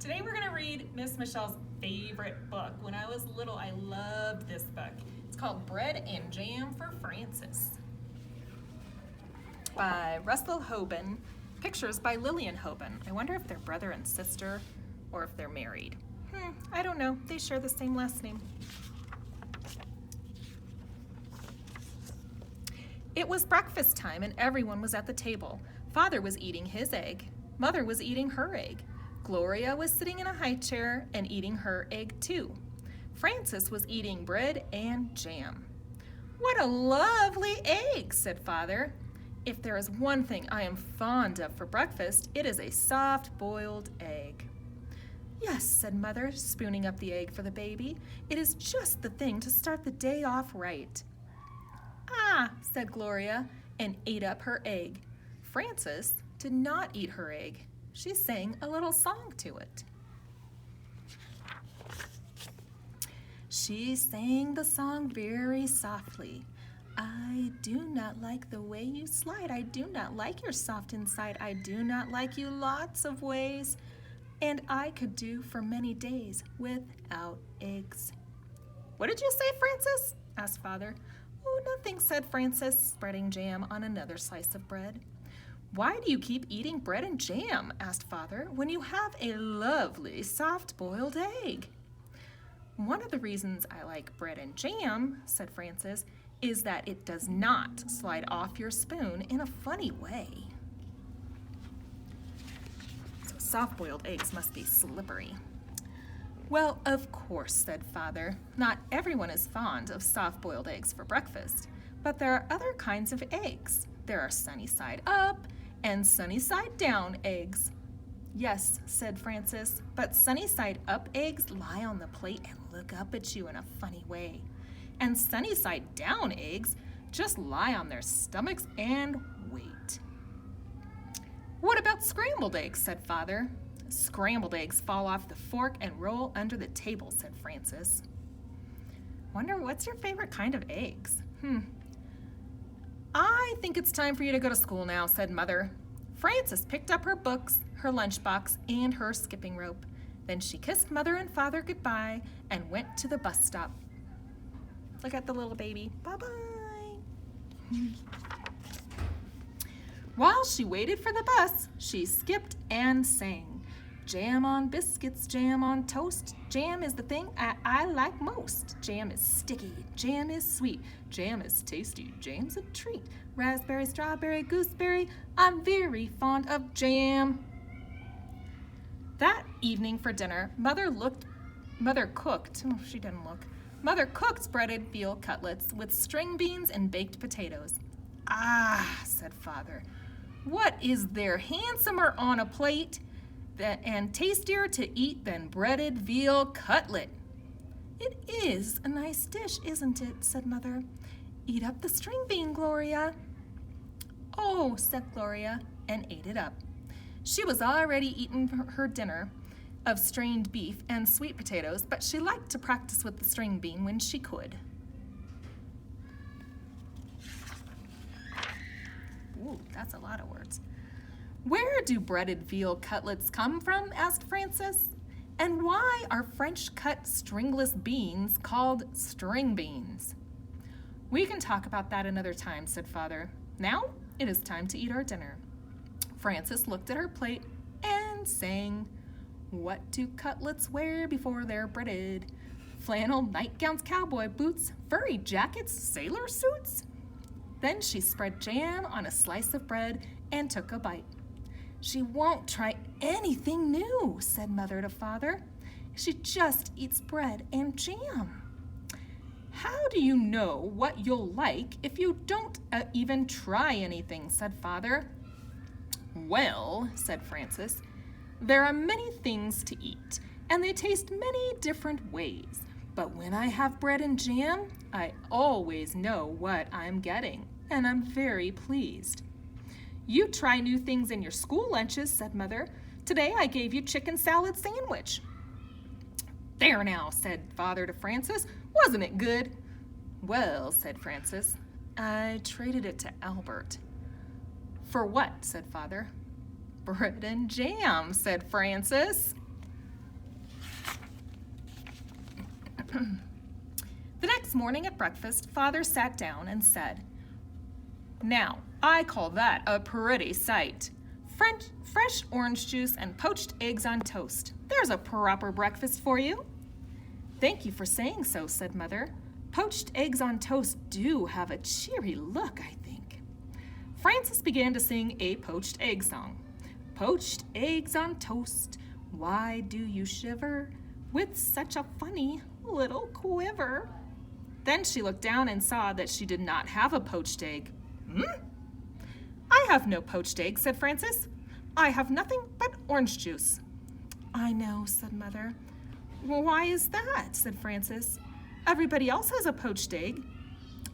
Today we're going to read Miss Michelle's favorite book. When I was little, I loved this book. It's called Bread and Jam for Frances by Russell Hoban. Pictures by Lillian Hoban. I wonder if they're brother and sister or if they're married. I don't know. They share the same last name. It was breakfast time and everyone was at the table. Father was eating his egg. Mother was eating her egg. Gloria was sitting in a high chair and eating her egg too. Frances was eating bread and jam. "What a lovely egg," said Father. "If there is one thing I am fond of for breakfast, it is a soft-boiled egg." "Yes," said Mother, spooning up the egg for the baby. "It is just the thing to start the day off right." "Ah," said Gloria, and ate up her egg. Frances did not eat her egg. She sang a little song to it. She sang the song very softly. "I do not like the way you slide. I do not like your soft inside. I do not like you lots of ways. And I could do for many days without eggs." "What did you say, Frances?" asked Father. "Oh, nothing," said Frances, spreading jam on another slice of bread. "Why do you keep eating bread and jam?" asked Father, "when you have a lovely soft-boiled egg?" "One of the reasons I like bread and jam," said Frances, "is that it does not slide off your spoon in a funny way." So soft-boiled eggs must be slippery. "Well, of course," said Father. "Not everyone is fond of soft-boiled eggs for breakfast, but there are other kinds of eggs. There are sunny-side up and sunny-side down eggs." "Yes," said Frances, "but sunny-side up eggs lie on the plate and look up at you in a funny way. And sunny-side down eggs just lie on their stomachs and wait." "What about scrambled eggs?" said Father. "Scrambled eggs fall off the fork and roll under the table," said Frances. "Wonder what's your favorite kind of eggs?" "I think it's time for you to go to school now," said Mother. Frances picked up her books, her lunchbox, and her skipping rope. Then she kissed Mother and Father goodbye and went to the bus stop. Look at the little baby. Bye-bye. While she waited for the bus, she skipped and sang. "Jam on biscuits, jam on toast. Jam is the thing I like most. Jam is sticky, jam is sweet, jam is tasty, jam's a treat. Raspberry, strawberry, gooseberry, I'm very fond of jam." That evening for dinner, Mother cooked breaded veal cutlets with string beans and baked potatoes. "Ah," said Father, "what is there handsomer on a plate and tastier to eat than breaded veal cutlet?" "It is a nice dish, isn't it?" said Mother. "Eat up the string bean, Gloria." "Oh," said Gloria, and ate it up. She was already eating her dinner of strained beef and sweet potatoes, but she liked to practice with the string bean when she could. Ooh, that's a lot of words. "Where do breaded veal cutlets come from?" asked Frances. "And why are French-cut stringless beans called string beans?" "We can talk about that another time," said Father. "Now it is time to eat our dinner." Frances looked at her plate and sang, "What do cutlets wear before they're breaded? Flannel nightgowns, cowboy boots, furry jackets, sailor suits?" Then she spread jam on a slice of bread and took a bite. "She won't try anything new," said Mother to Father. "She just eats bread and jam." "How do you know what you'll like if you don't even try anything?" said Father. "Well," said Frances, "there are many things to eat, and they taste many different ways. But when I have bread and jam, I always know what I'm getting, and I'm very pleased." "You try new things in your school lunches," said Mother. "Today I gave you chicken salad sandwich." "There now," said Father to Frances. "Wasn't it good?" "Well," said Frances, "I traded it to Albert." "For what?" said Father. "Bread and jam," said Frances. The next morning at breakfast, Father sat down and said, "Now, I call that a pretty sight. Fresh orange juice and poached eggs on toast. There's a proper breakfast for you." "Thank you for saying so," said Mother. "Poached eggs on toast do have a cheery look, I think." Frances began to sing a poached egg song. "Poached eggs on toast, why do you shiver with such a funny little quiver?" Then she looked down and saw that she did not have a poached egg. "I have no poached egg," said Frances. "I have nothing but orange juice." "I know," said Mother. "Why is that?" said Frances. "Everybody else has a poached egg.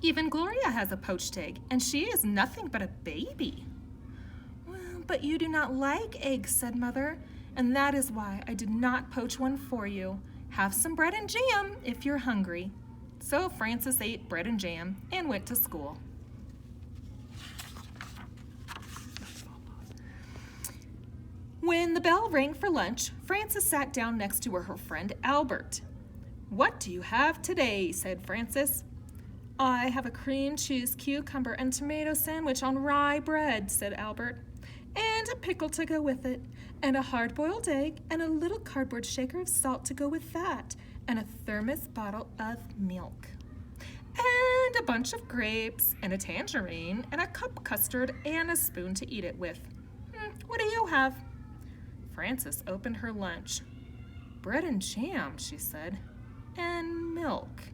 Even Gloria has a poached egg, and she is nothing but a baby." "Well, but you do not like eggs," said Mother, "and that is why I did not poach one for you. Have some bread and jam if you're hungry." So Frances ate bread and jam and went to school. When the bell rang for lunch, Frances sat down next to her friend Albert. "What do you have today?" said Frances. "I have a cream cheese, cucumber, and tomato sandwich on rye bread," said Albert, "and a pickle to go with it, and a hard-boiled egg, and a little cardboard shaker of salt to go with that, and a thermos bottle of milk, and a bunch of grapes, and a tangerine, and a cup custard, and a spoon to eat it with. What do you have?" Frances opened her lunch. "Bread and jam," she said, "and milk."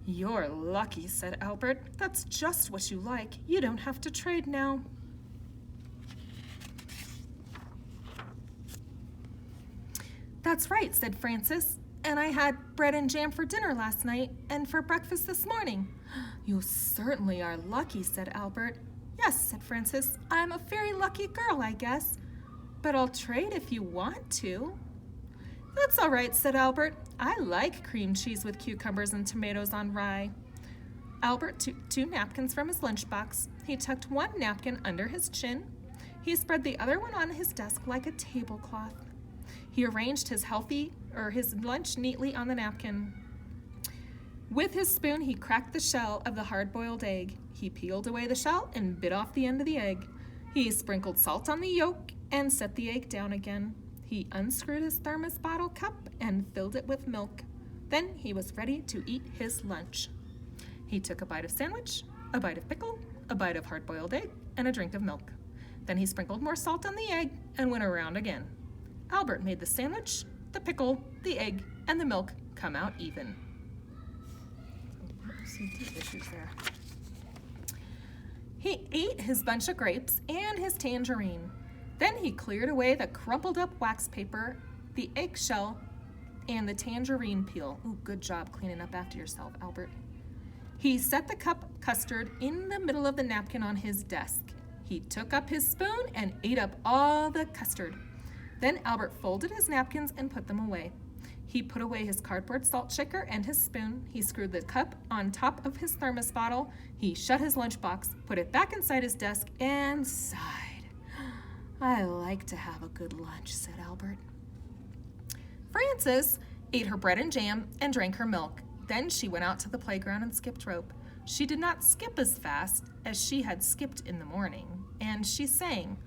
"You're lucky," said Albert. "That's just what you like. You don't have to trade now." "That's right," said Frances. "And I had bread and jam for dinner last night and for breakfast this morning." "You certainly are lucky," said Albert. "Yes," said Frances. "I'm a very lucky girl, I guess. But I'll trade if you want to." "That's all right," said Albert. "I like cream cheese with cucumbers and tomatoes on rye." Albert took 2 napkins from his lunchbox. He tucked one napkin under his chin. He spread the other one on his desk like a tablecloth. He arranged his lunch neatly on the napkin. With his spoon, he cracked the shell of the hard-boiled egg. He peeled away the shell and bit off the end of the egg. He sprinkled salt on the yolk and set the egg down again. He unscrewed his thermos bottle cup and filled it with milk. Then he was ready to eat his lunch. He took a bite of sandwich, a bite of pickle, a bite of hard-boiled egg, and a drink of milk. Then he sprinkled more salt on the egg and went around again. Albert made the sandwich, the pickle, the egg, and the milk come out even. He ate his bunch of grapes and his tangerine. Then he cleared away the crumpled up wax paper, the eggshell, and the tangerine peel. Ooh, good job cleaning up after yourself, Albert. He set the cup custard in the middle of the napkin on his desk. He took up his spoon and ate up all the custard. Then Albert folded his napkins and put them away. He put away his cardboard salt shaker and his spoon. He screwed the cup on top of his thermos bottle. He shut his lunchbox, put it back inside his desk, and sighed. "I like to have a good lunch," said Albert. Frances ate her bread and jam and drank her milk. Then she went out to the playground and skipped rope. She did not skip as fast as she had skipped in the morning, and she sang,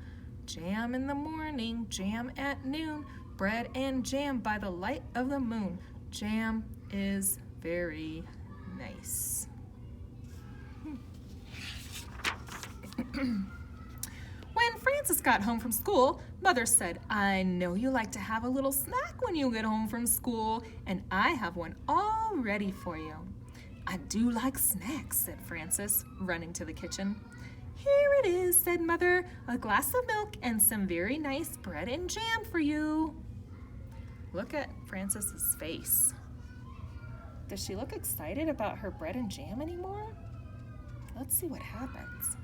"Jam in the morning, jam at noon, bread and jam by the light of the moon. Jam is very nice." When Frances got home from school, Mother said, "I know you like to have a little snack when you get home from school, and I have one all ready for you." "I do like snacks," said Frances, running to the kitchen. "Here it is," said Mother, "a glass of milk and some very nice bread and jam for you." Look at Frances's face. Does she look excited about her bread and jam anymore? Let's see what happens.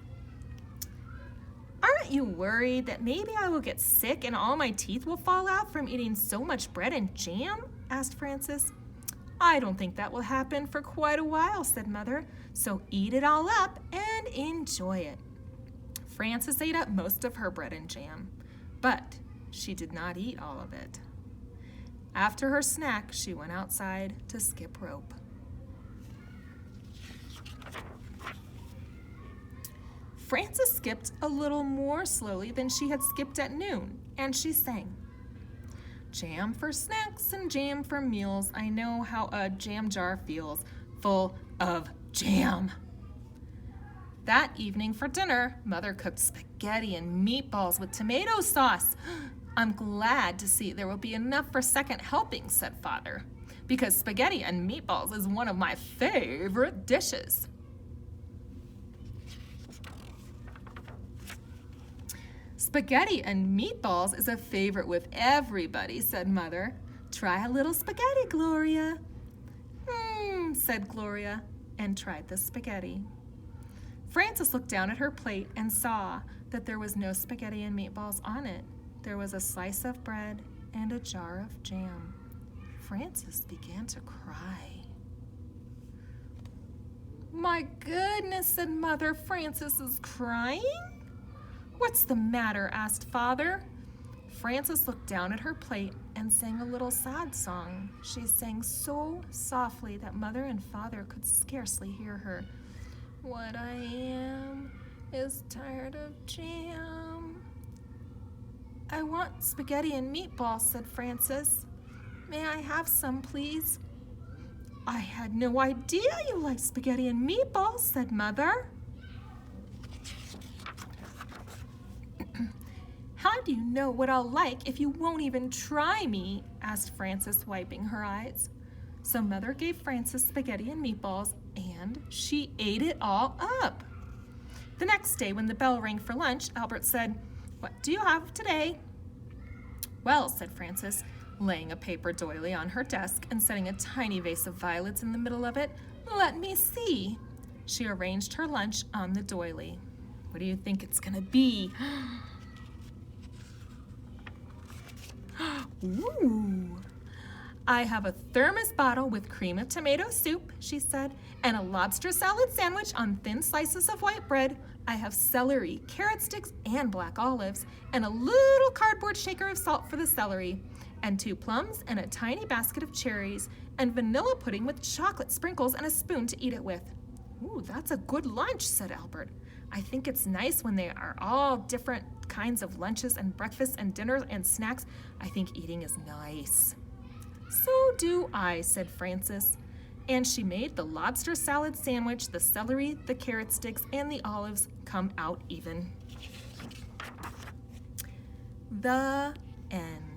"Aren't you worried that maybe I will get sick and all my teeth will fall out from eating so much bread and jam?" asked Frances. "I don't think that will happen for quite a while," said Mother, "so eat it all up and enjoy it." Frances ate up most of her bread and jam, but she did not eat all of it. After her snack, she went outside to skip rope. Frances skipped a little more slowly than she had skipped at noon, and she sang, "Jam for snacks and jam for meals. I know how a jam jar feels, full of jam." That evening for dinner, Mother cooked spaghetti and meatballs with tomato sauce. "I'm glad to see there will be enough for second helpings," said Father, "because spaghetti and meatballs is one of my favorite dishes." "Spaghetti and meatballs is a favorite with everybody," said Mother. "Try a little spaghetti, Gloria." Said Gloria, and tried the spaghetti. Frances looked down at her plate and saw that there was no spaghetti and meatballs on it. There was a slice of bread and a jar of jam. Frances began to cry. "My goodness," said Mother, "Frances is crying?" "What's the matter?" asked Father. Frances looked down at her plate and sang a little sad song. She sang so softly that Mother and Father could scarcely hear her. "What I am is tired of jam." "I want spaghetti and meatballs," said Frances. "May I have some, please?" "I had no idea you liked spaghetti and meatballs," said Mother. "How do you know what I'll like if you won't even try me?" asked Frances, wiping her eyes. So Mother gave Frances spaghetti and meatballs, and she ate it all up. The next day, when the bell rang for lunch, Albert said, "What do you have today?" "Well," said Frances, laying a paper doily on her desk and setting a tiny vase of violets in the middle of it, "let me see." She arranged her lunch on the doily. "What do you think it's gonna be?" "Ooh, I have a thermos bottle with cream of tomato soup," she said, "and a lobster salad sandwich on thin slices of white bread. I have celery, carrot sticks, and black olives, and a little cardboard shaker of salt for the celery, and 2 plums and a tiny basket of cherries, and vanilla pudding with chocolate sprinkles and a spoon to eat it with." "Ooh, that's a good lunch," said Albert. "I think it's nice when they are all different kinds of lunches and breakfasts and dinners and snacks. I think eating is nice." "So do I," said Frances. And she made the lobster salad sandwich, the celery, the carrot sticks, and the olives come out even. The end.